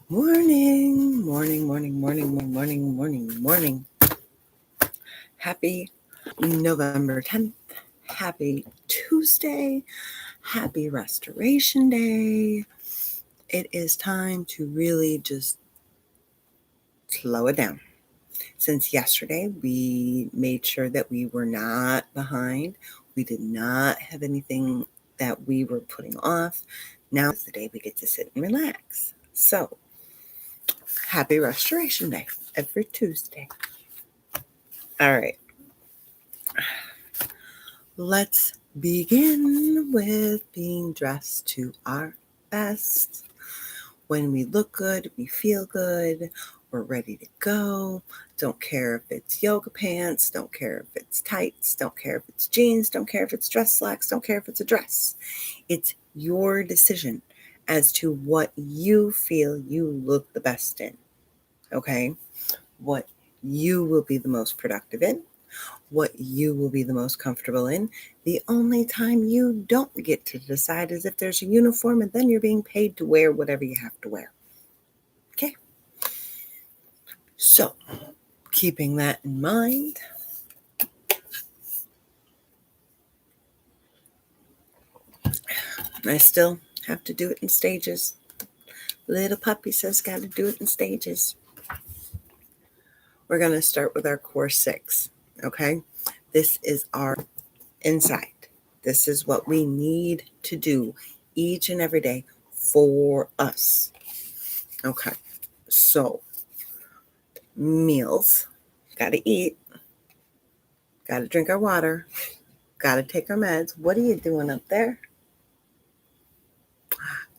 Morning, morning, morning, morning, morning, morning, morning, morning. Happy November 10th. Happy Tuesday. Happy Restoration Day. It is time to really just slow it down. Since yesterday, we made sure that we were not behind. We did not have anything that we were putting off. Now is the day we get to sit and relax. So, happy Restoration Day every Tuesday. All right. Let's begin with being dressed to our best. When we look good, we feel good, we're ready to go. Don't care if it's yoga pants, don't care if it's tights, don't care if it's jeans, don't care if it's dress slacks, don't care if it's a dress. It's your decision as to what you feel you look the best in, okay? What you will be the most productive in, what you will be the most comfortable in. The only time you don't get to decide is if there's a uniform and then you're being paid to wear whatever you have to wear. Okay? So, keeping that in mind, I still have to do it in stages. Little puppy says got to do it in stages. We're going to start with our core 6. Okay? This is our inside. This is what we need to do each and every day for us. Okay, so meals, got to eat, got to drink our water, got to take our meds. What are you doing up there?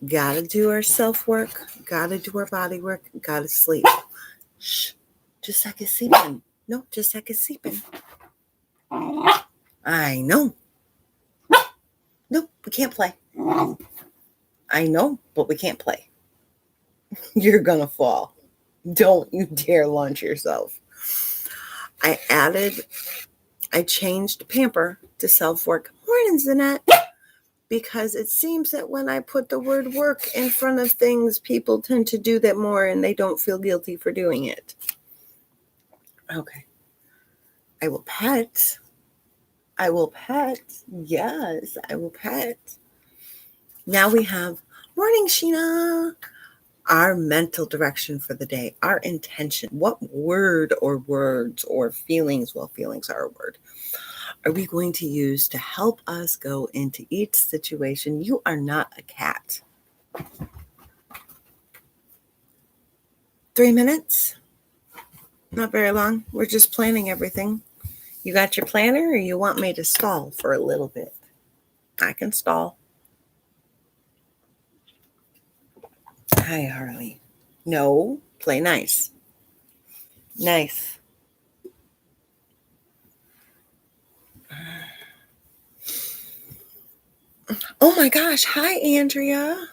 Got to do our self-work, got to do our body work, got to sleep. Shh, just like it's sleeping. No, just like it's sleeping. I know. No, we can't play. I know, but we can't play. You're going to fall. Don't you dare launch yourself. I changed pamper to self-work. Morning, Zanette. Because it seems that when I put the word work in front of things, people tend to do that more and they don't feel guilty for doing it. Okay. I will pet. Yes, I will pet. Now we have morning, Sheena. Our mental direction for the day, our intention. What word or words or feelings, well, feelings are a word, are we going to use to help us go into each situation? You are not a cat. 3 minutes? Not very long. We're just planning everything. You got your planner or you want me to stall for a little bit? I can stall. Hi, Harley. No, play nice. Nice. Oh my gosh. Hi, Andrea.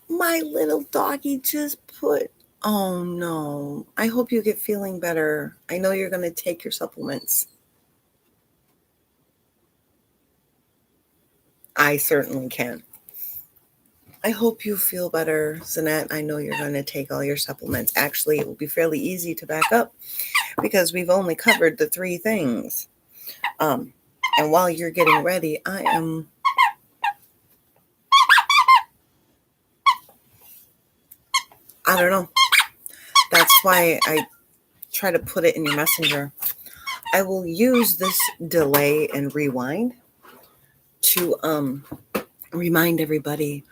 My little doggy just put. Oh no. I hope you get feeling better. I know you're going to take your supplements. I certainly can. I hope you feel better, Zanette. I know you're going to take all your supplements. Actually, it will be fairly easy to back up because we've only covered the 3 things. And while you're getting ready, I don't know. That's why I try to put it in your messenger. I will use this delay and rewind to remind everybody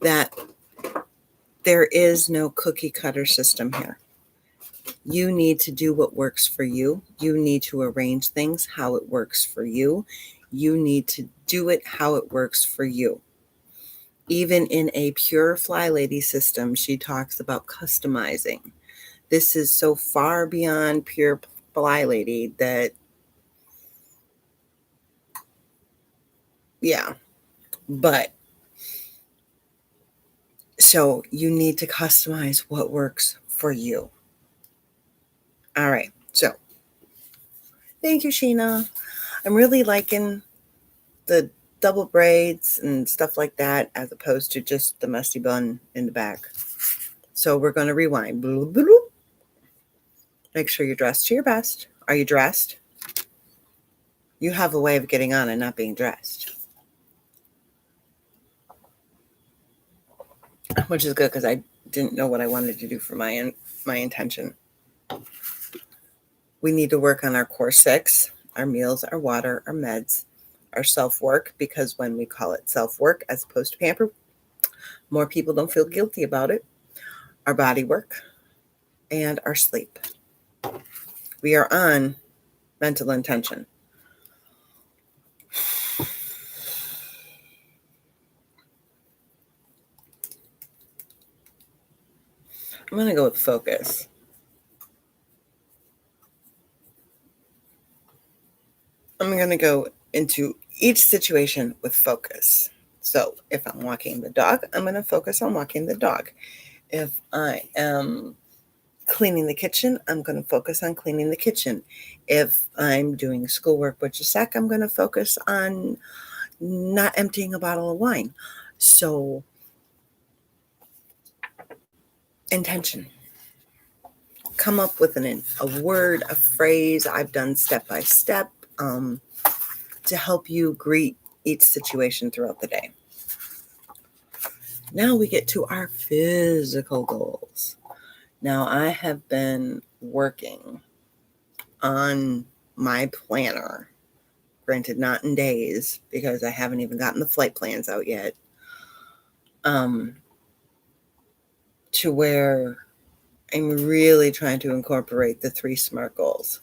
that there is no cookie cutter system here. You need to do what works for you. You need to arrange things how it works for you. You need to do it how it works for you. Even in a pure Fly Lady system, she talks about customizing. This is so far beyond pure Fly Lady that, yeah. But, so you need to customize what works for you. All right. So, thank you, Sheena. I'm really liking the double braids and stuff like that, as opposed to just the messy bun in the back. So we're going to rewind. Make sure you're dressed to your best. Are you dressed? You have a way of getting on and not being dressed, which is good because I didn't know what I wanted to do for my intention. We need to work on our core 6, our meals, our water, our meds, our self-work, because when we call it self-work as opposed to pamper, more people don't feel guilty about it. Our body work and our sleep. We are on mental intention. I'm going to go with focus. I'm going to go into each situation with focus. So if I'm walking the dog, I'm going to focus on walking the dog. If I am cleaning the kitchen, I'm going to focus on cleaning the kitchen. If I'm doing schoolwork with Jacek, I'm going to focus on not emptying a bottle of wine. So, intention. Come up with a word, a phrase. I've done step by step to help you greet each situation throughout the day. Now we get to our physical goals. Now I have been working on my planner, granted not in days because I haven't even gotten the flight plans out yet, to where I'm really trying to incorporate the 3 SMART goals.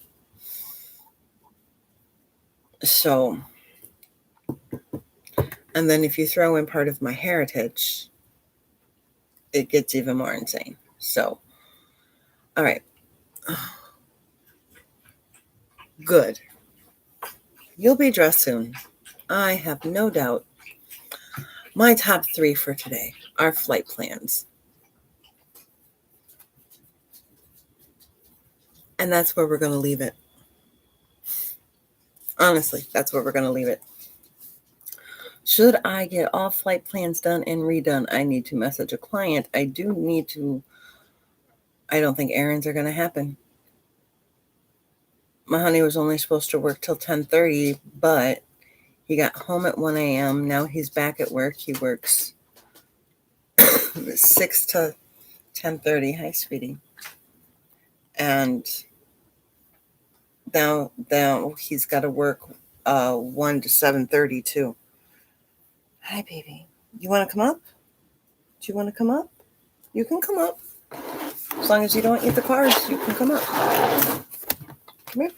So, and then if you throw in part of my heritage, it gets even more insane. So, all right. Good. You'll be dressed soon. I have no doubt. My top 3 for today are flight plans. And that's where we're going to leave it. Honestly, that's where we're going to leave it. Should I get all flight plans done and redone, I need to message a client. I don't think errands are going to happen. My honey was only supposed to work till 10:30, but he got home at 1 a.m. Now he's back at work. He works 6 to 10:30. Hi, sweetie. And now he's got to work 1 to 7:30 too. Hi, baby. You want to come up? Do you want to come up? You can come up. As long as you don't eat the cars, you can come up. Come here.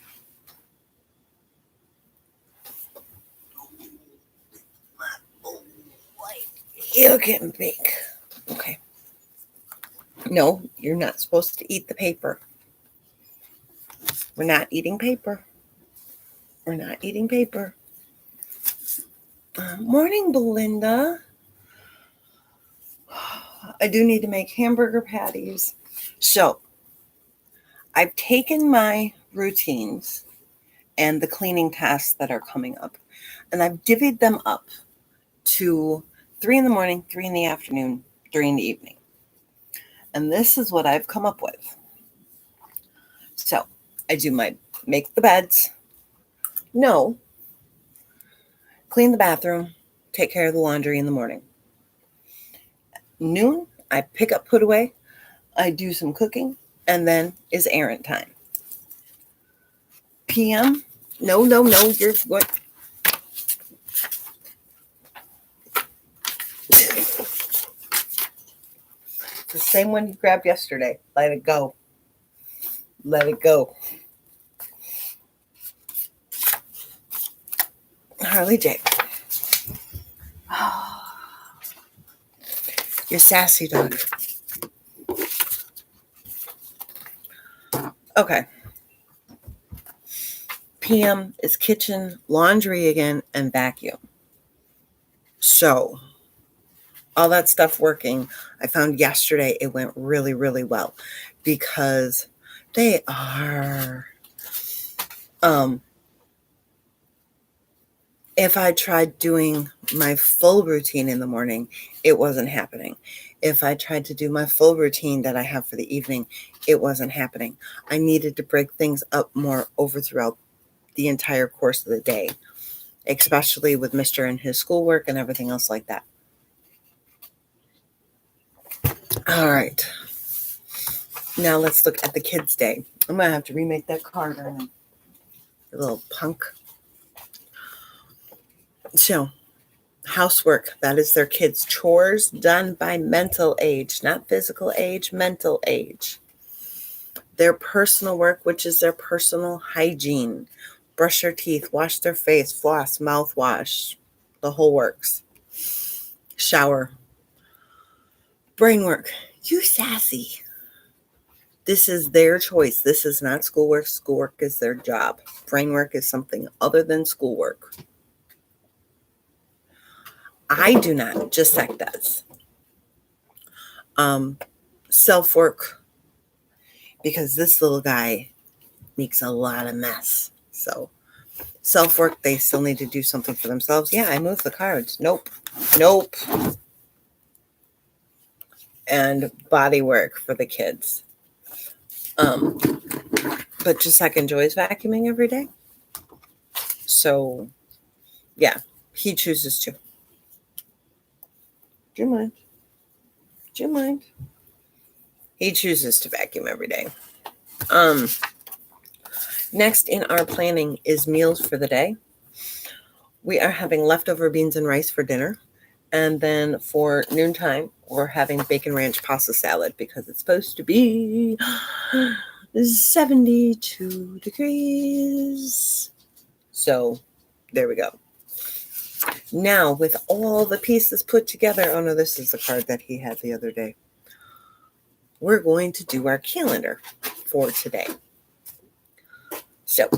You're getting big. Okay. No, you're not supposed to eat the paper. We're not eating paper. We're not eating paper. Morning, Belinda. I do need to make hamburger patties. So, I've taken my routines and the cleaning tasks that are coming up, and I've divvied them up to 3 in the morning, 3 in the afternoon, 3 in the evening. And this is what I've come up with. So, I do make the beds. No. Clean the bathroom. Take care of the laundry in the morning. Noon, I pick up, put away. I do some cooking, and then is errand time. PM, no, you're what? The same one you grabbed yesterday. Let it go. Let it go. Harley J. You're sassy, dog. Okay. PM is kitchen, laundry again, and vacuum. So, all that stuff working, I found yesterday it went really, really well because they are If I tried doing my full routine in the morning, it wasn't happening. If I tried to do my full routine that I have for the evening, it wasn't happening. I needed to break things up more over throughout the entire course of the day, especially with Mr. and his schoolwork and everything else like that. All right. Now let's look at the kids' day. I'm going to have to remake that card, a little punk. So, housework, that is their kids' chores done by mental age, not physical age, mental age. Their personal work, which is their personal hygiene. Brush their teeth, wash their face, floss, mouthwash, the whole works. Shower. Brain work. You sassy. This is their choice. This is not schoolwork. Schoolwork is their job. Brain work is something other than schoolwork. I do not, just Zach does. Self-work, because this little guy makes a lot of mess. So self-work, they still need to do something for themselves. Yeah, I moved the cards. Nope. And body work for the kids. But just like enjoys vacuuming every day. So yeah, he chooses to. Do you mind? He chooses to vacuum every day. Next in our planning is meals for the day. We are having leftover beans and rice for dinner. And then for noontime, we're having bacon ranch pasta salad because it's supposed to be 72 degrees. So there we go. Now, with all the pieces put together, oh no, this is the card that he had the other day. We're going to do our calendar for today. So,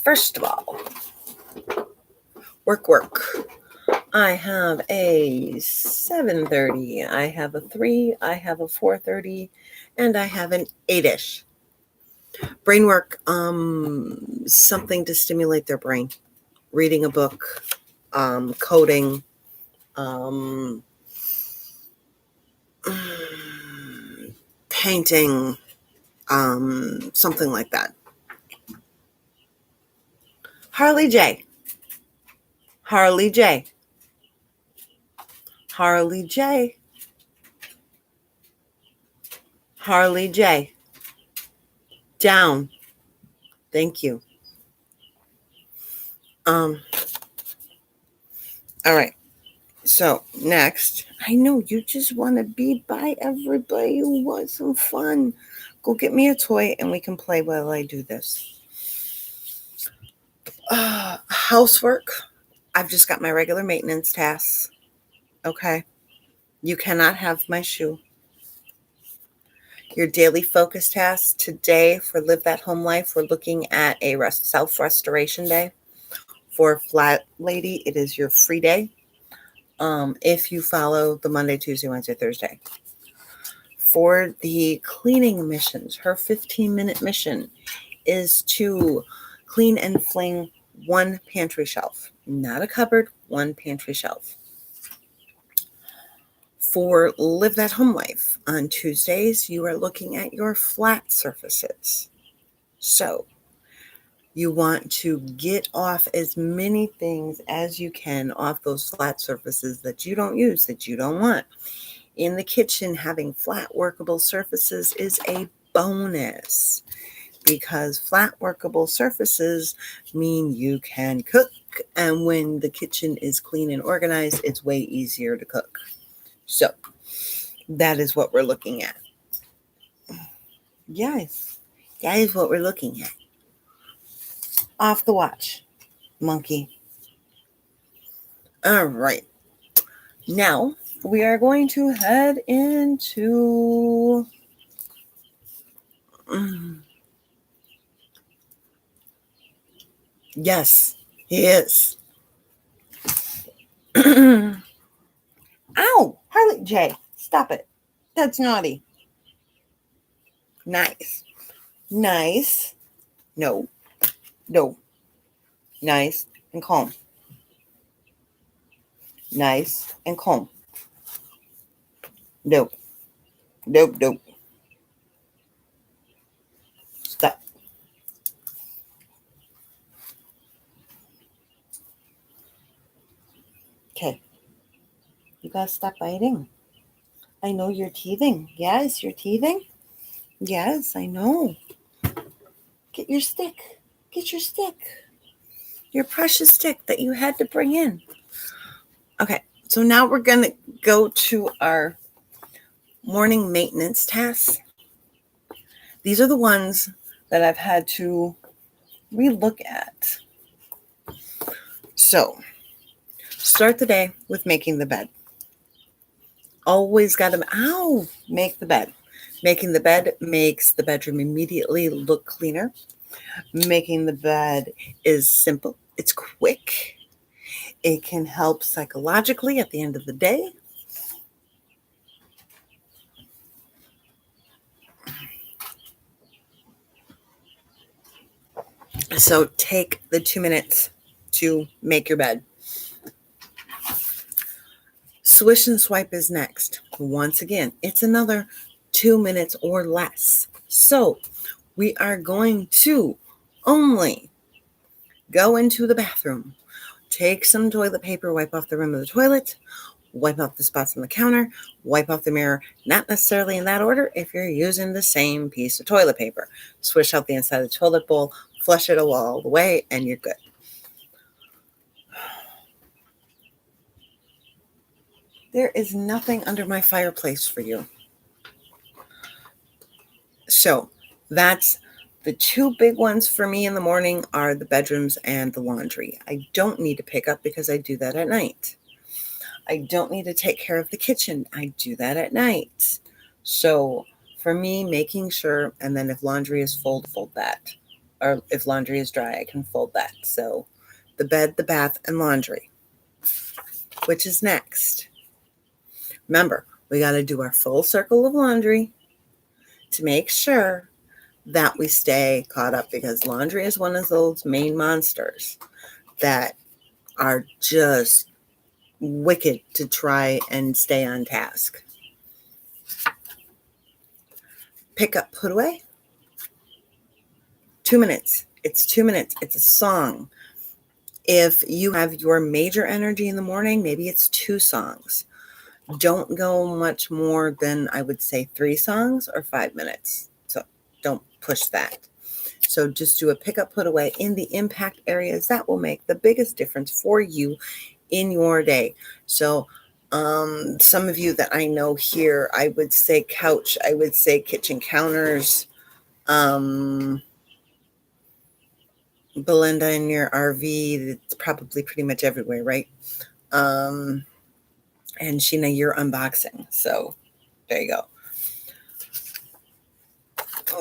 first of all, work. I have a 7:30, I have a 3, I have a 4:30, and I have an 8-ish. Brain work, something to stimulate their brain. Reading a book, coding, painting, something like that. Harley J. Down. Thank you. All right. So next, I know you just want to be by everybody who wants some fun. Go get me a toy and we can play while I do this. Housework. I've just got my regular maintenance tasks. Okay. You cannot have my shoe. Your daily focus tasks today for Live That Home Life, we're looking at a self-restoration day. For Flat Lady, it is your free day. If you follow the Monday, Tuesday, Wednesday, Thursday. For the cleaning missions, her 15-minute mission is to clean and fling one pantry shelf. Not a cupboard, one pantry shelf. For Live That Home Life, on Tuesdays, you are looking at your flat surfaces. So you want to get off as many things as you can off those flat surfaces that you don't use, that you don't want. In the kitchen, having flat workable surfaces is a bonus because flat workable surfaces mean you can cook. And when the kitchen is clean and organized, it's way easier to cook. So that is what we're looking at. Yes, that is what we're looking at. Off the watch, monkey. All right. Now we are going to head into yes, he is. Ow! Harley J, stop it. That's naughty. Nice. No. Nice and calm. nice and calm. Nope, nope, nope. Stop. Okay, you gotta stop biting. I know you're teething. Yes, you're teething. Yes, I know. Get your stick. Get your stick. Your precious stick that you had to bring in. Okay, so now we're going to go to our morning maintenance tasks. These are the ones that I've had to relook at. So, start the day with making the bed. Always got to, make the bed. Making the bed makes the bedroom immediately look cleaner. Making the bed is simple, it's quick, it can help psychologically at the end of the day. So take the 2 minutes to make your bed. Swish and swipe is next. Once again, it's another 2 minutes or less. So we are going to only go into the bathroom, take some toilet paper, wipe off the rim of the toilet, wipe off the spots on the counter, wipe off the mirror, not necessarily in that order if you're using the same piece of toilet paper. Swish out the inside of the toilet bowl, flush it all the way, and you're good. There is nothing under my fireplace for you. So that's the two big ones for me in the morning are the bedrooms and the laundry. I don't need to pick up because I do that at night. I don't need to take care of the kitchen. I do that at night. So for me, making sure, and then if laundry is fold that. Or if laundry is dry, I can fold that. So the bed, the bath, and laundry. Which is next? Remember, we got to do our full circle of laundry to make sure that we stay caught up because laundry is one of those main monsters that are just wicked to try and stay on task. Pick up, put away. 2 minutes. It's 2 minutes. It's a song. If you have your major energy in the morning, maybe it's 2 songs. Don't go much more than, I would say, 3 songs or 5 minutes. So don't push that. So just do a pick up, put away in the impact areas. That will make the biggest difference for you in your day. So some of you that I know here, I would say couch, I would say kitchen counters, Belinda in your RV, it's probably pretty much everywhere, right? And Sheena, you're unboxing. So there you go.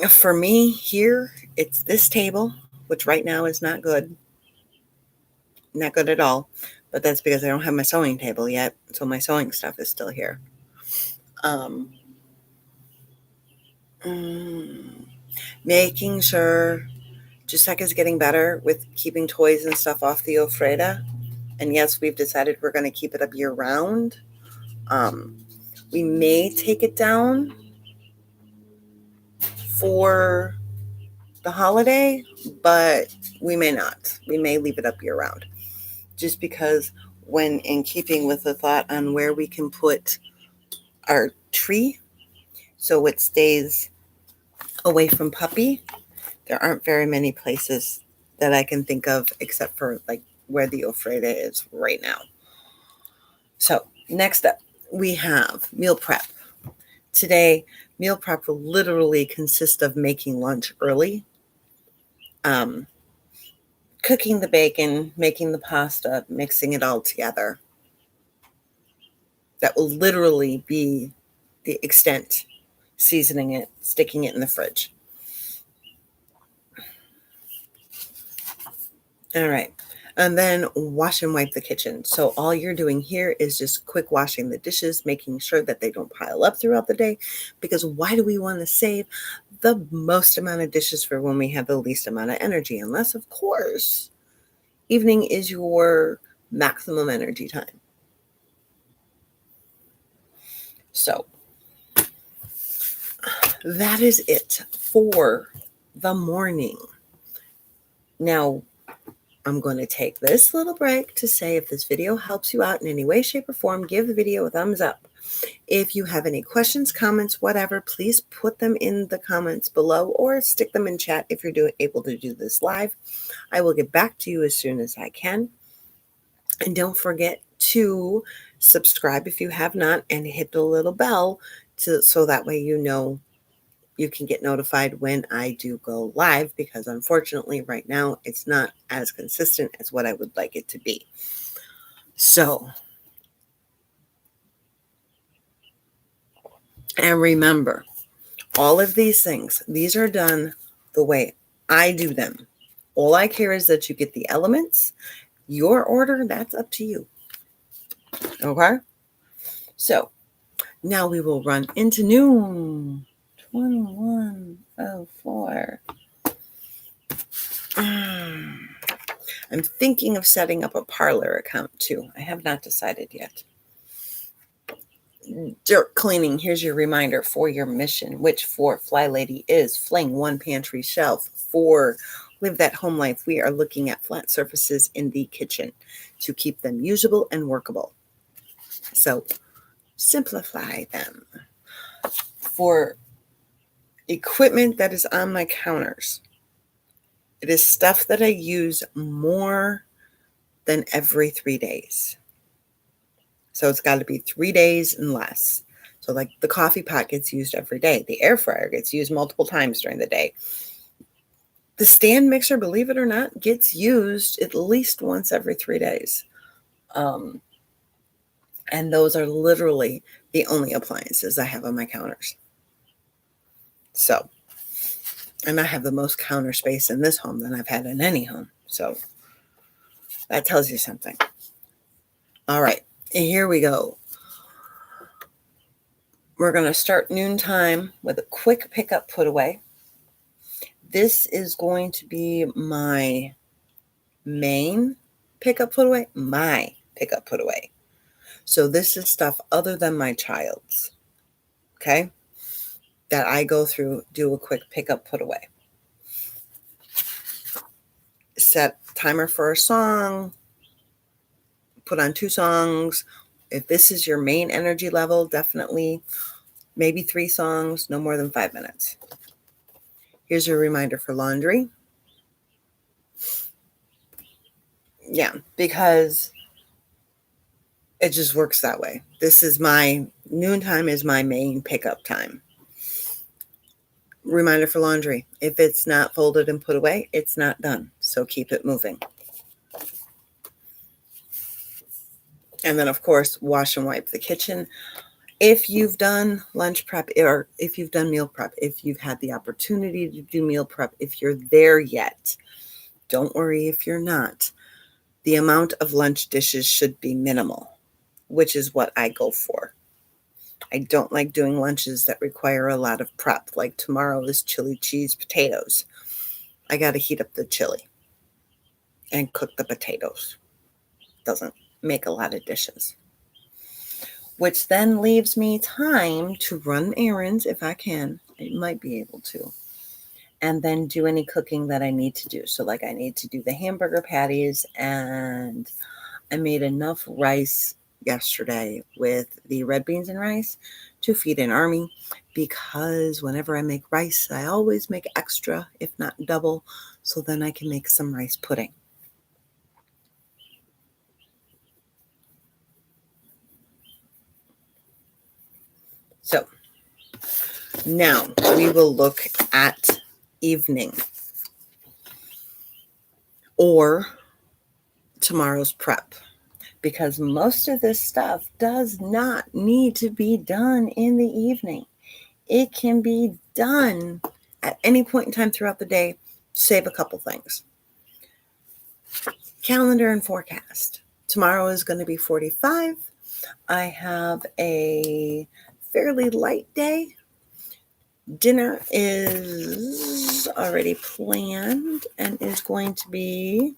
For me here, it's this table, which right now is not good. Not good at all. But that's because I don't have my sewing table yet. So my sewing stuff is still here. Making sure Giuseppe's getting better with keeping toys and stuff off the Ofreda. And yes, we've decided we're going to keep it up year round. We may take it down for the holiday, but we may not. We may leave it up year round. Just because when in keeping with the thought on where we can put our tree so it stays away from puppy, there aren't very many places that I can think of except for like where the Ofreda is right now. So next up, we have meal prep. Today, meal prep will literally consist of making lunch early, cooking the bacon, making the pasta, mixing it all together. That will literally be the extent, seasoning it, sticking it in the fridge. All right. And then wash and wipe the kitchen. So all you're doing here is just quick washing the dishes, making sure that they don't pile up throughout the day. Because why do we want to save the most amount of dishes for when we have the least amount of energy? Unless, of course, evening is your maximum energy time. So that is it for the morning. Now, I'm going to take this little break to say if this video helps you out in any way, shape, or form, give the video a thumbs up. If you have any questions, comments, whatever, please put them in the comments below or stick them in chat if you're able to do this live. I will get back to you as soon as I can. And don't forget to subscribe if you have not and hit the little bell so that way you can get notified when I do go live, because unfortunately right now it's not as consistent as what I would like it to be. So, and remember, all of these things, these are done the way I do them. All I care is that you get the elements. Your order, that's up to you. Okay? So, now we will run into noon. 21:04. I'm thinking of setting up a Parlor account too. I have not decided yet. Dirt cleaning, here's your reminder for your mission, which for Fly Lady is fling one pantry shelf. For Live That Home Life, we are looking at flat surfaces in the kitchen to keep them usable and workable. So simplify them. For equipment that is on my counters, it is stuff that I use more than every 3 days. So it's got to be 3 days and less. So like the coffee pot gets used every day. The air fryer gets used multiple times during the day. The stand mixer, believe it or not, gets used at least once every 3 days. And those are literally the only appliances I have on my counters. So, and I have the most counter space in this home than I've had in any home. So that tells you something. All right, and here we go. We're going to start noontime with a quick pickup put away. This is going to be my main pickup put away, So this is stuff other than my child's, okay, that I go through, do a quick pickup put away. Set timer for a song, put on 2 songs. If this is your main energy level, definitely maybe 3 songs, no more than 5 minutes. Here's your reminder for laundry. Yeah, because it just works that way. This is my noontime is my main pickup time. Reminder for laundry. If it's not folded and put away, it's not done. So keep it moving. And then, of course, wash and wipe the kitchen. If you've done lunch prep or if you've done meal prep, if you've had the opportunity to do meal prep, if you're there yet, don't worry if you're not. The amount of lunch dishes should be minimal, which is what I go for. I don't like doing lunches that require a lot of prep, like tomorrow is chili cheese potatoes. I got to heat up the chili and cook the potatoes. Doesn't make a lot of dishes. Which then leaves me time to run errands if I can. I might be able to. And then do any cooking that I need to do. So like I need to do the hamburger patties, and I made enough rice yesterday with the red beans and rice to feed an army, because whenever I make rice, I always make extra, if not double, so then I can make some rice pudding. So now we will look at evening or tomorrow's prep, because most of this stuff does not need to be done in the evening. It can be done at any point in time throughout the day. Save a couple things. Calendar and forecast. Tomorrow is going to be 45. I have a fairly light day. Dinner is already planned and is going to be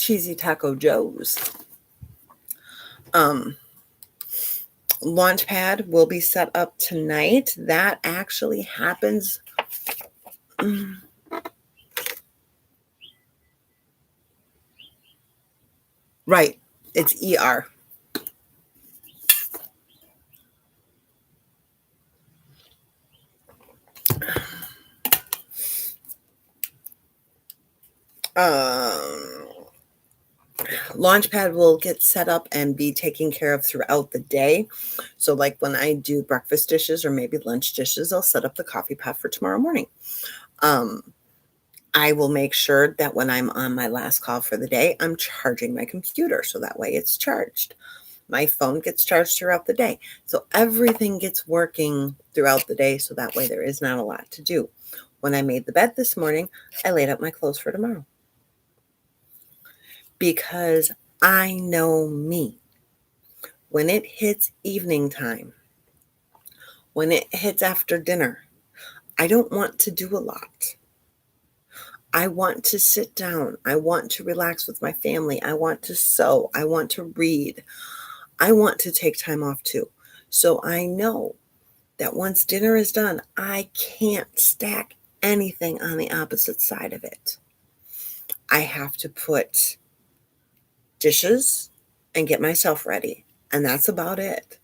Cheesy Taco Joe's. Launchpad will be set up tonight. That actually happens. Right. It's ER. Launchpad will get set up and be taken care of throughout the day. So, like when I do breakfast dishes or maybe lunch dishes, I'll set up the coffee pot for tomorrow morning. I will make sure that when I'm on my last call for the day, I'm charging my computer so that way it's charged. My phone gets charged throughout the day. So everything gets working throughout the day so that way there is not a lot to do. When I made the bed this morning, I laid out my clothes for tomorrow. Because I know me. When it hits evening time, when it hits after dinner, I don't want to do a lot. I want to sit down. I want to relax with my family. I want to sew. I want to read. I want to take time off too. So I know that once dinner is done, I can't stack anything on the opposite side of it. I have to put dishes and get myself ready. And that's about it,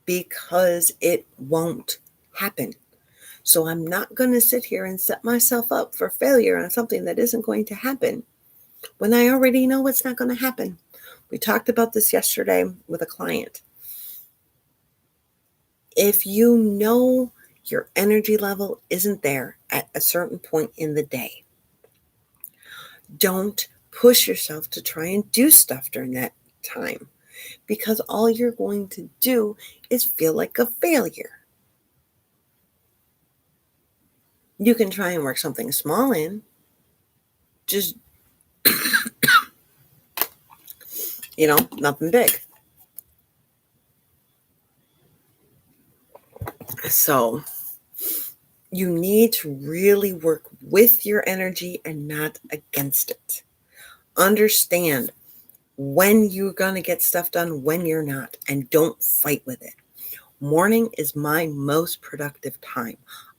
because it won't happen. So I'm not going to sit here and set myself up for failure on something that isn't going to happen when I already know it's not going to happen. We talked about this yesterday with a client. If you know your energy level isn't there at a certain point in the day, don't push yourself to try and do stuff during that time, because all you're going to do is feel like a failure. You can try and work something small in, just, nothing big. So you need to really work with your energy and not against it. Understand when you're going to get stuff done, when you're not, and don't fight with it. Morning is my most productive time.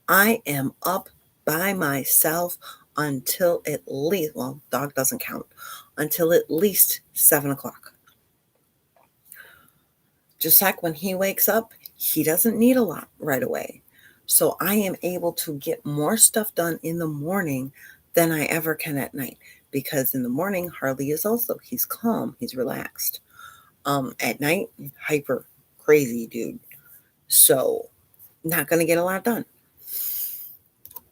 I am up by myself until at least, well, dog doesn't count, until at least 7 o'clock. Just like when he wakes up, he doesn't need a lot right away. So I am able to get more stuff done in the morning than I ever can at night. Because in the morning, Harley is also, he's calm, he's relaxed. At night, hyper crazy dude. So not going to get a lot done.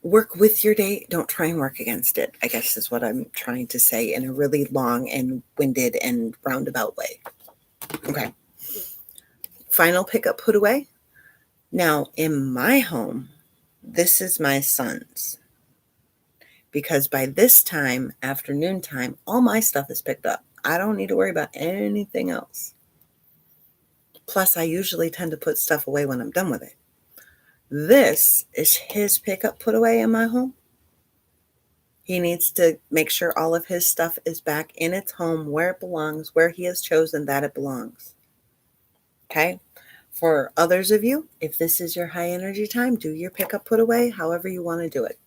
Work with your day. Don't try and work against it, I guess is what I'm trying to say in a really long and winded and roundabout way. Okay. Final pickup, put away. Now, in my home, this is my son's. Because by this time, afternoon time, all my stuff is picked up. I don't need to worry about anything else. Plus, I usually tend to put stuff away when I'm done with it. This is his pickup, put away in my home. He needs to make sure all of his stuff is back in its home where it belongs, where he has chosen that it belongs. Okay? For others of you, if this is your high energy time, do your pickup, put away, however you want to do it.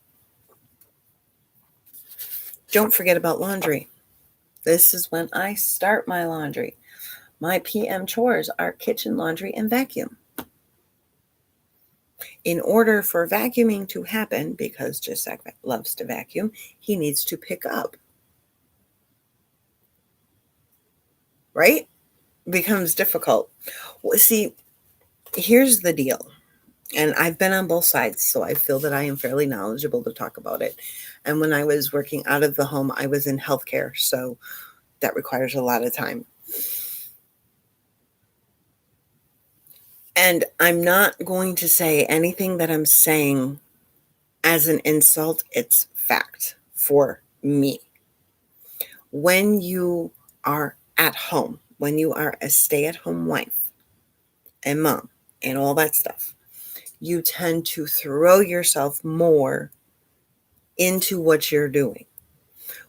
Don't forget about laundry. This is when I start my laundry. My PM chores are kitchen laundry and vacuum. In order for vacuuming to happen, because Jacek loves to vacuum, he needs to pick up. Right? Becomes difficult. Well, see, here's the deal. And I've been on both sides, so I feel that I am fairly knowledgeable to talk about it. And when I was working out of the home, I was in healthcare, so that requires a lot of time. And I'm not going to say anything that I'm saying as an insult. It's fact for me. When you are at home, when you are a stay-at-home wife and mom and all that stuff, you tend to throw yourself more into what you're doing.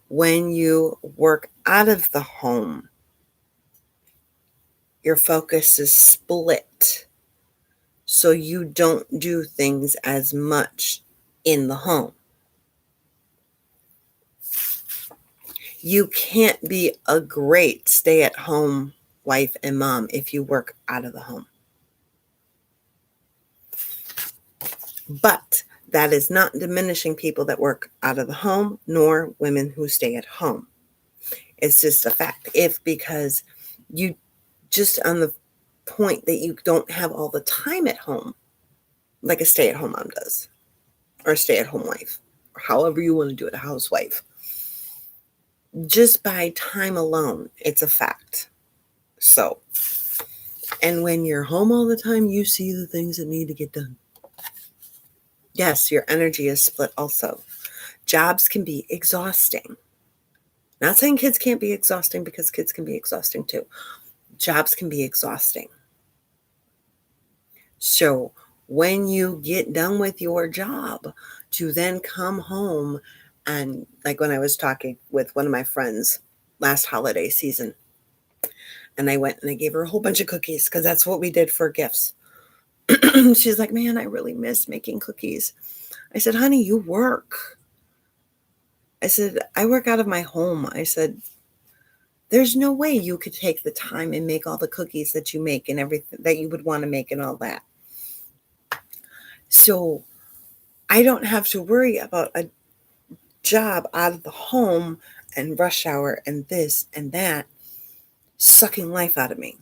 When you work out of the home, your focus is split. So you don't do things as much in the home. You can't be a great stay-at-home wife and mom if you work out of the home. But that is not diminishing people that work out of the home, nor women who stay at home. It's just a fact. Because you just on the point that you don't have all the time at home, like a stay-at-home mom does, or a stay-at-home wife, or however you want to do it, a housewife. Just by time alone, it's a fact. So, and when you're home all the time, you see the things that need to get done. Yes, your energy is split also. Jobs can be exhausting. Not saying kids can't be exhausting, because kids can be exhausting too. Jobs can be exhausting. So when you get done with your job, to then come home, and like when I was talking with one of my friends last holiday season, and I went and I gave her a whole bunch of cookies because that's what we did for gifts. She's like, man, I really miss making cookies. I said, honey, you work. I said, I work out of my home. I said, there's no way you could take the time and make all the cookies that you make and everything that you would want to make and all that. So I don't have to worry about a job out of the home and rush hour and this and that sucking life out of me.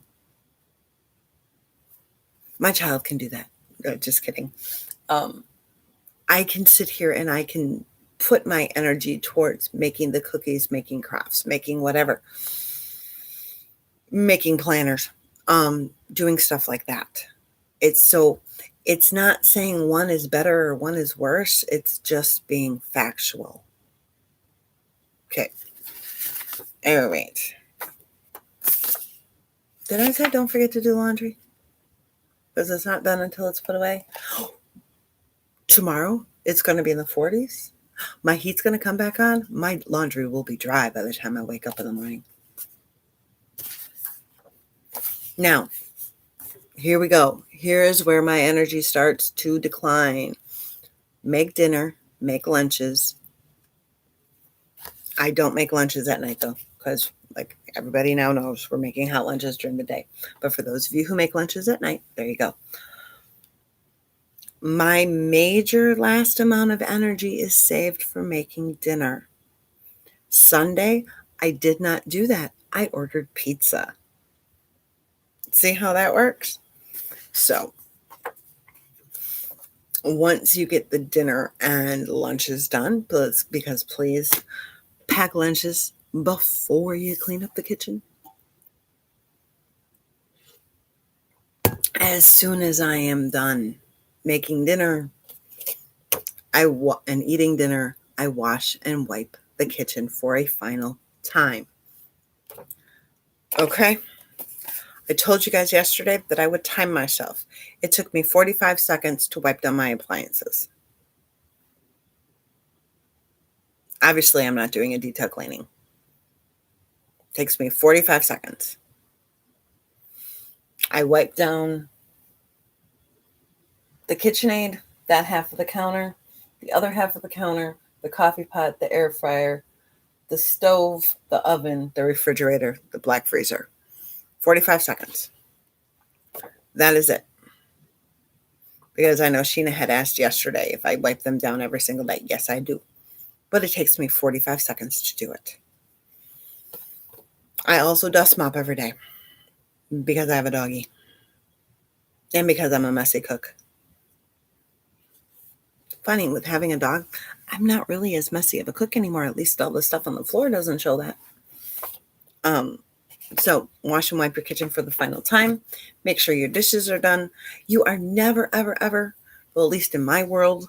My child can do that. Just kidding. I can sit here and I can put my energy towards making the cookies, making crafts, making whatever, making planners, doing stuff like that. It's not saying one is better or one is worse. It's just being factual. Okay. All right. Did I say don't forget to do laundry? Because it's not done until it's put away. Tomorrow, it's going to be in the 40s. My heat's going to come back on. My laundry will be dry by the time I wake up in the morning. Now, here we go. Here is where my energy starts to decline. Make dinner, make lunches. I don't make lunches at night though, because like everybody now knows, we're making hot lunches during the day. But for those of you who make lunches at night, there you go. My major last amount of energy is saved for making dinner. Sunday, I did not do that. I ordered pizza. See how that works? So once you get the dinner and lunches done, because please pack lunches before you clean up the kitchen. As soon as I am done making dinner and eating dinner, I wash and wipe the kitchen for a final time. Okay? I told you guys yesterday that I would time myself. It took me 45 seconds to wipe down my appliances. Obviously, I'm not doing a detail cleaning. It takes me 45 seconds. I wipe down the KitchenAid, that half of the counter, the other half of the counter, the coffee pot, the air fryer, the stove, the oven, the refrigerator, the black freezer. 45 seconds. That is it. Because I know Sheena had asked yesterday if I wipe them down every single day. Yes, I do. But it takes me 45 seconds to do it. I also dust mop every day because I have a doggie. And because I'm a messy cook. Funny, with having a dog, I'm not really as messy of a cook anymore. At least all the stuff on the floor doesn't show that. So wash and wipe your kitchen for the final time. Make sure your dishes are done. You are never, ever, ever, well, at least in my world,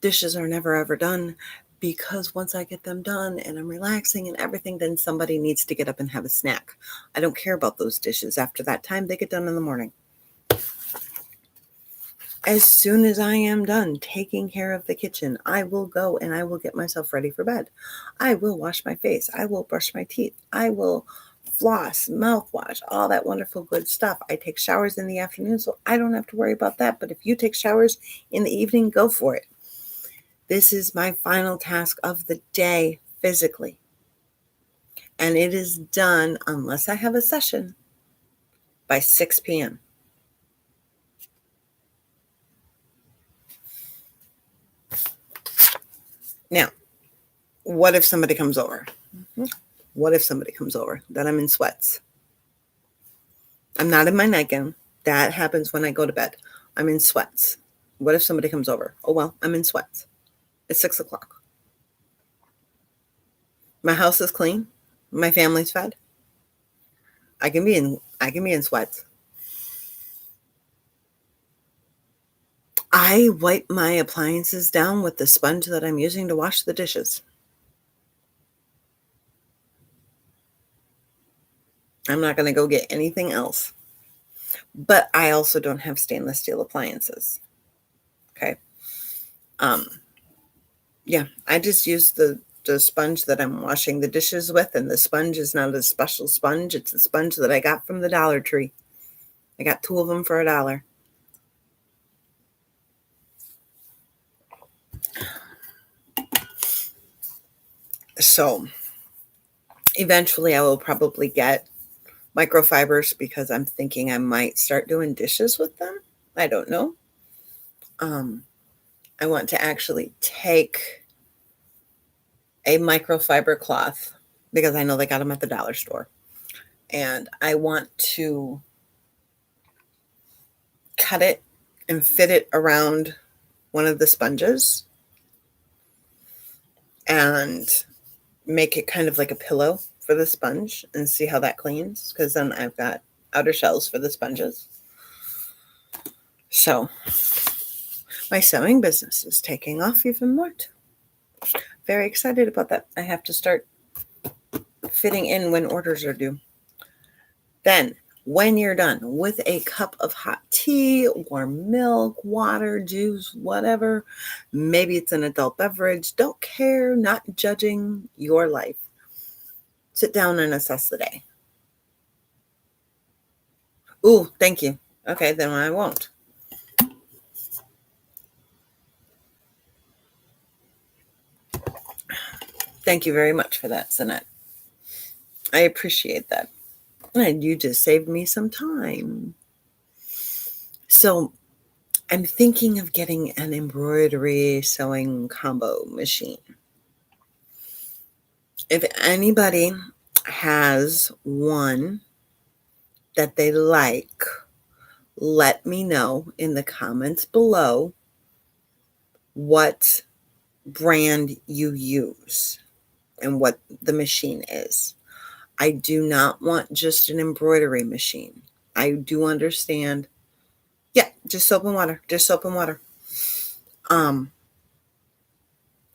dishes are never, ever done, because once I get them done and I'm relaxing and everything, then somebody needs to get up and have a snack. I don't care about those dishes. After that time, they get done in the morning. As soon as I am done taking care of the kitchen, I will go and I will get myself ready for bed. I will wash my face. I will brush my teeth. I will floss, mouthwash, all that wonderful good stuff. I take showers in the afternoon, so I don't have to worry about that. But if you take showers in the evening, go for it. This is my final task of the day physically. And it is done, unless I have a session, by 6 p.m. Now, what if somebody comes over? What if somebody comes over that I'm in sweats? I'm not in my nightgown. That happens when I go to bed. I'm in sweats. What if somebody comes over? Oh, well, I'm in sweats. It's 6 o'clock. My house is clean. My family's fed. I can be in sweats. I wipe my appliances down with the sponge that I'm using to wash the dishes. I'm not going to go get anything else. But I also don't have stainless steel appliances. Okay. Yeah, I just use the sponge that I'm washing the dishes with, and the sponge is not a special sponge. It's a sponge that I got from the Dollar Tree. I got 2 of them for $1. So eventually I will probably get microfibers because I'm thinking I might start doing dishes with them. I don't know. I want to actually take a microfiber cloth because I know they got them at the dollar store. And I want to cut it and fit it around one of the sponges and make it kind of like a pillow for the sponge and see how that cleans, because then I've got outer shells for the sponges. So my sewing business is taking off even more. Very excited about that. I have to start fitting in when orders are due. Then when you're done with a cup of hot tea, warm milk, water, juice, whatever, maybe it's an adult beverage, don't care, not judging your life. Sit down and assess the day. Ooh, thank you. Okay, then I won't. Thank you very much for that, Sanette. I appreciate that. And you just saved me some time. So I'm thinking of getting an embroidery sewing combo machine. If anybody has one that they like, let me know in the comments below what brand you use and what the machine is. I do not want just an embroidery machine. I do understand. Yeah, just soap and water. Just soap and water.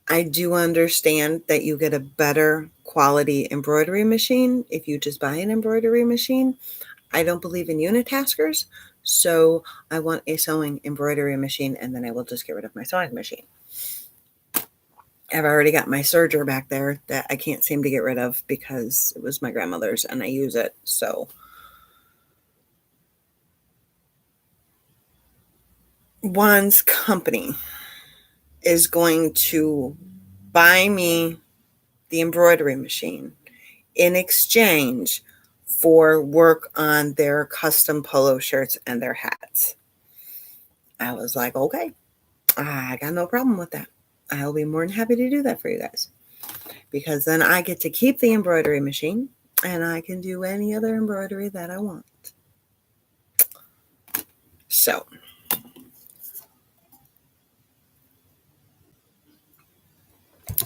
I do understand that you get a better quality embroidery machine if you just buy an embroidery machine. I don't believe in unitaskers, so I want a sewing embroidery machine, and then I will just get rid of my sewing machine. I've already got my serger back there that I can't seem to get rid of because it was my grandmother's and I use it. So Juan's company is going to buy me the embroidery machine in exchange for work on their custom polo shirts and their hats. I was like, okay, I got no problem with that. I'll be more than happy to do that for you guys, because then I get to keep the embroidery machine and I can do any other embroidery that I want. So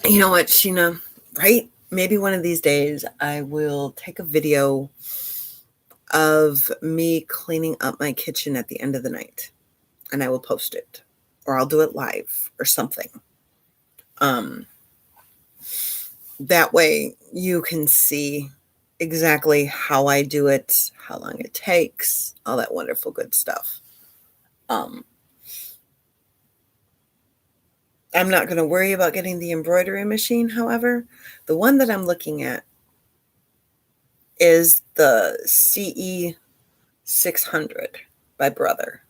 you know what, Sheena, right? Maybe one of these days I will take a video of me cleaning up my kitchen at the end of the night and I will post it, or I'll do it live or something. That way you can see exactly how I do it, how long it takes, all that wonderful good stuff. I'm not going to worry about getting the embroidery machine. However, the one that I'm looking at is the CE 600 by Brother,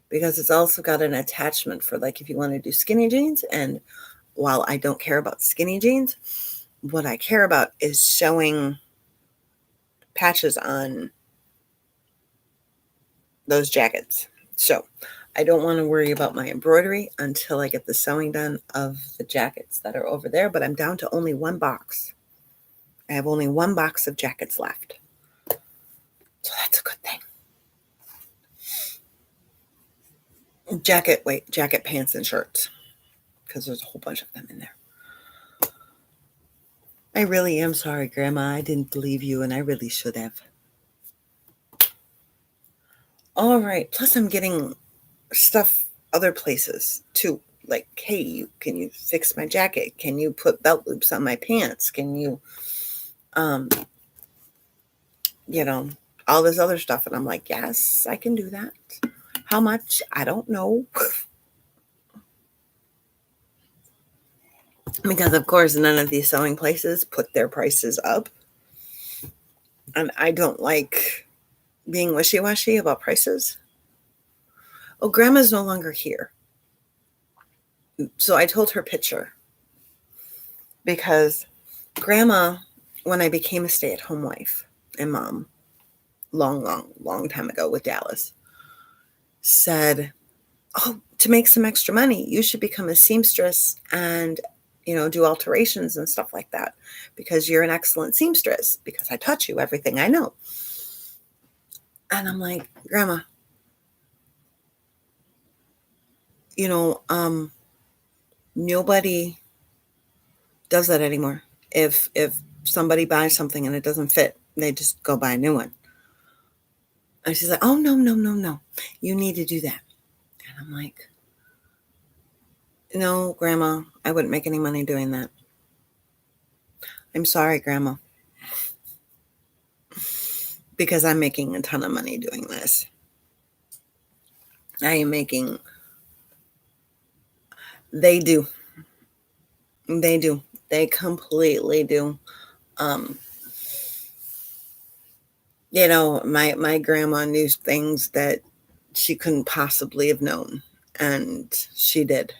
because it's also got an attachment for like if you want to do skinny jeans. And while I don't care about skinny jeans, what I care about is sewing patches on those jackets. So I don't want to worry about my embroidery until I get the sewing done of the jackets that are over there, but I'm down to only one box. I have only one box of jackets left. So that's a good thing. Jacket, pants, and shirts, because there's a whole bunch of them in there. I really am sorry, Grandma. I didn't believe you, and I really should have. All right. Plus, I'm getting stuff other places too. Like, hey, can you fix my jacket? Can you put belt loops on my pants? Can you, you know, all this other stuff? And I'm like, yes, I can do that. How much? I don't know. Because, of course, none of these sewing places put their prices up. And I don't like being wishy-washy about prices. Oh, Grandma's no longer here. So I told her picture. Because Grandma, when I became a stay-at-home wife and mom, long time ago with Dallas, said, oh, to make some extra money, you should become a seamstress and, do alterations and stuff like that, because you're an excellent seamstress, because I taught you everything I know. And I'm like, Grandma, nobody does that anymore. If somebody buys something and it doesn't fit, they just go buy a new one. And she's like, oh, no. You need to do that. And I'm like, no, Grandma, I wouldn't make any money doing that. I'm sorry, Grandma. Because I'm making a ton of money doing this. I am making, they do. They completely do. My grandma knew things that she couldn't possibly have known, and she did.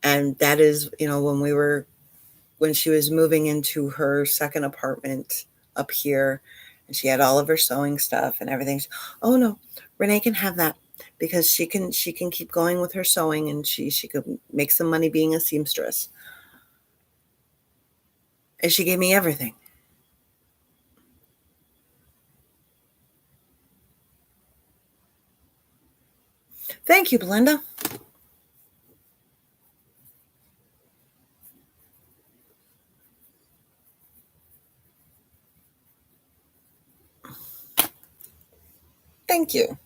And that is, when she was moving into her second apartment up here, and she had all of her sewing stuff and everything. Oh no, Renee can have that, because she can keep going with her sewing, and she could make some money being a seamstress. And she gave me everything. Thank you, Belinda. Thank you.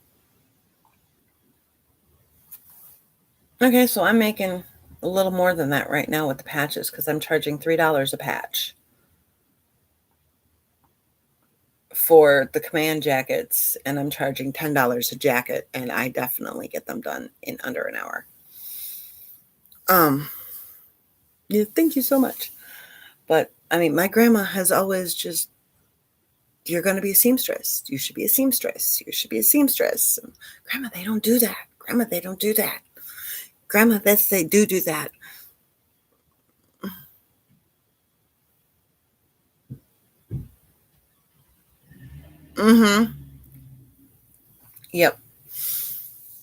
Okay, so I'm making a little more than that right now with the patches, because I'm charging $3 a patch for the command jackets, and I'm charging $10 a jacket, and I definitely get them done in under an hour. Yeah, thank you so much. But I mean, my grandma has always just, you're going to be a seamstress. You should be a seamstress. You should be a seamstress. And, Grandma, they don't do that. Grandma, they don't do that. Grandma, they do that. Mm-hmm. Yep.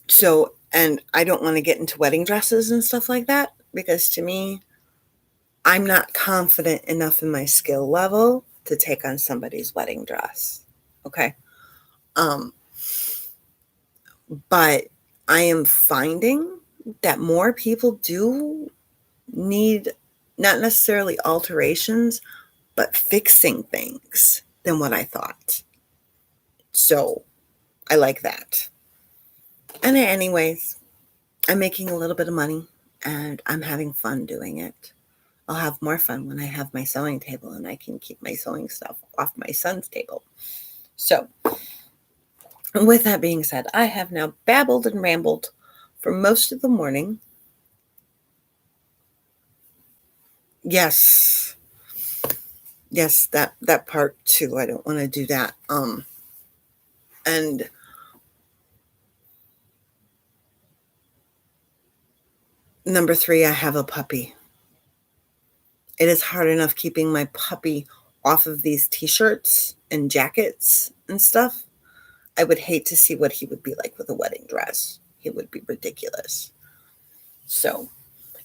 So, and I don't want to get into wedding dresses and stuff like that, because to me, I'm not confident enough in my skill level to take on somebody's wedding dress. Okay. But I am finding that more people do need not necessarily alterations, but fixing things than what I thought. So I like that. And anyways, I'm making a little bit of money, and I'm having fun doing it. I'll have more fun when I have my sewing table and I can keep my sewing stuff off my son's table. So, with that being said, I have now babbled and rambled for most of the morning. Yes. Yes, that part too. I don't want to do that. And number 3, I have a puppy. It is hard enough keeping my puppy off of these t-shirts and jackets and stuff. I would hate to see what he would be like with a wedding dress. He would be ridiculous. So,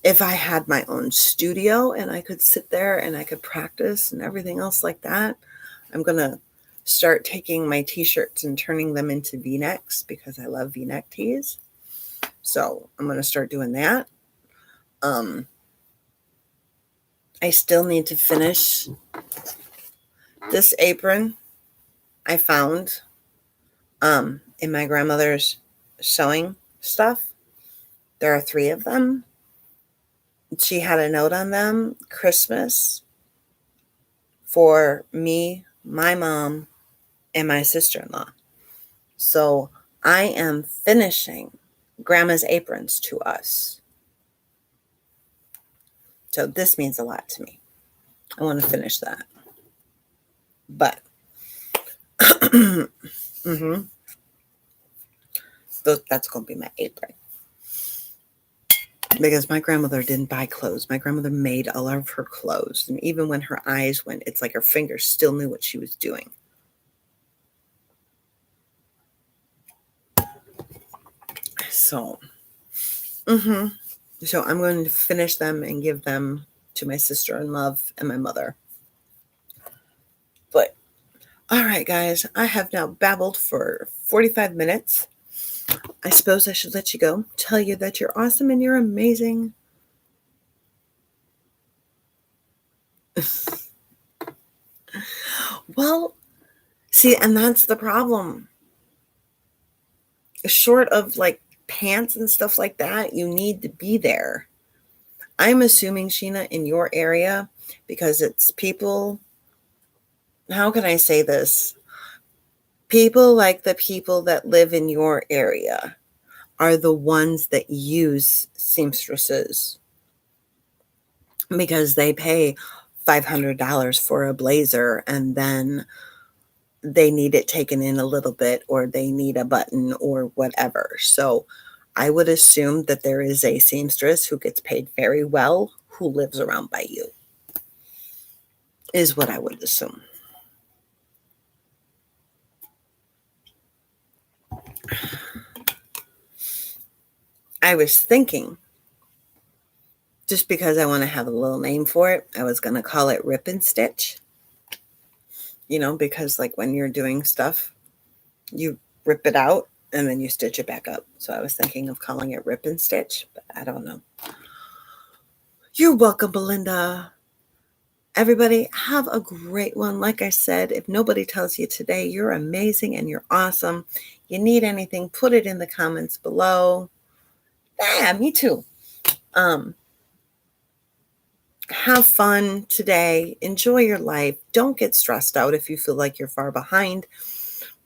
if I had my own studio and I could sit there and I could practice and everything else like that, I'm going to start taking my t-shirts and turning them into v-necks because I love v-neck tees. So, I'm going to start doing that. I still need to finish this apron I found in my grandmother's sewing stuff. There are 3 of them. She had a note on them, Christmas, for me, my mom, and my sister-in-law. So I am finishing grandma's aprons to us. So this means a lot to me. I want to finish that. But mm-hmm, that's going to be my apron. Because my grandmother didn't buy clothes. My grandmother made all of her clothes. And even when her eyes went, it's like her fingers still knew what she was doing. So, so I'm going to finish them and give them to my sister-in-law and my mother. But, all right, guys, I have now babbled for 45 minutes. I suppose I should let you go. Tell you that you're awesome and you're amazing. Well, see, and that's the problem. Short of like pants and stuff like that, you need to be there. I'm assuming, Sheena, in your area, because it's people, how can I say this? People like the people that live in your area are the ones that use seamstresses because they pay $500 for a blazer and then they need it taken in a little bit or they need a button or whatever. So I would assume that there is a seamstress who gets paid very well who lives around by you, is what I would assume. I was thinking, just because I want to have a little name for it, I was going to call it Rip and Stitch. Because like when you're doing stuff, you rip it out and then you stitch it back up. So I was thinking of calling it Rip and Stitch, but I don't know. You're welcome, Belinda. Everybody, have a great one. Like I said, if nobody tells you today, you're amazing and you're awesome. You need anything, put it in the comments below. Yeah, me too. Have fun today. Enjoy your life. Don't get stressed out if you feel like you're far behind,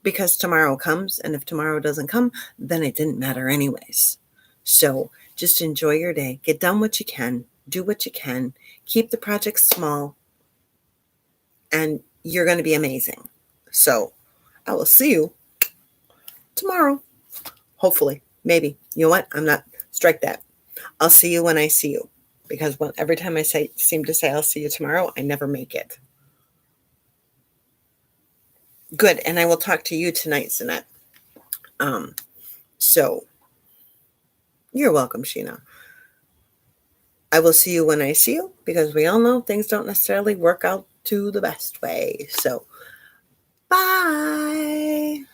because tomorrow comes, and if tomorrow doesn't come, then it didn't matter anyways. So just enjoy your day. Get done what you can. Do what you can. Keep the projects small, and you're going to be amazing. So I will see you tomorrow. Hopefully. Maybe. You know what? I'm not. Strike that. I'll see you when I see you. Because every time I seem to say I'll see you tomorrow, I never make it. Good. And I will talk to you tonight, Sinette. So you're welcome, Sheena. I will see you when I see you, because we all know things don't necessarily work out to the best way. So, bye.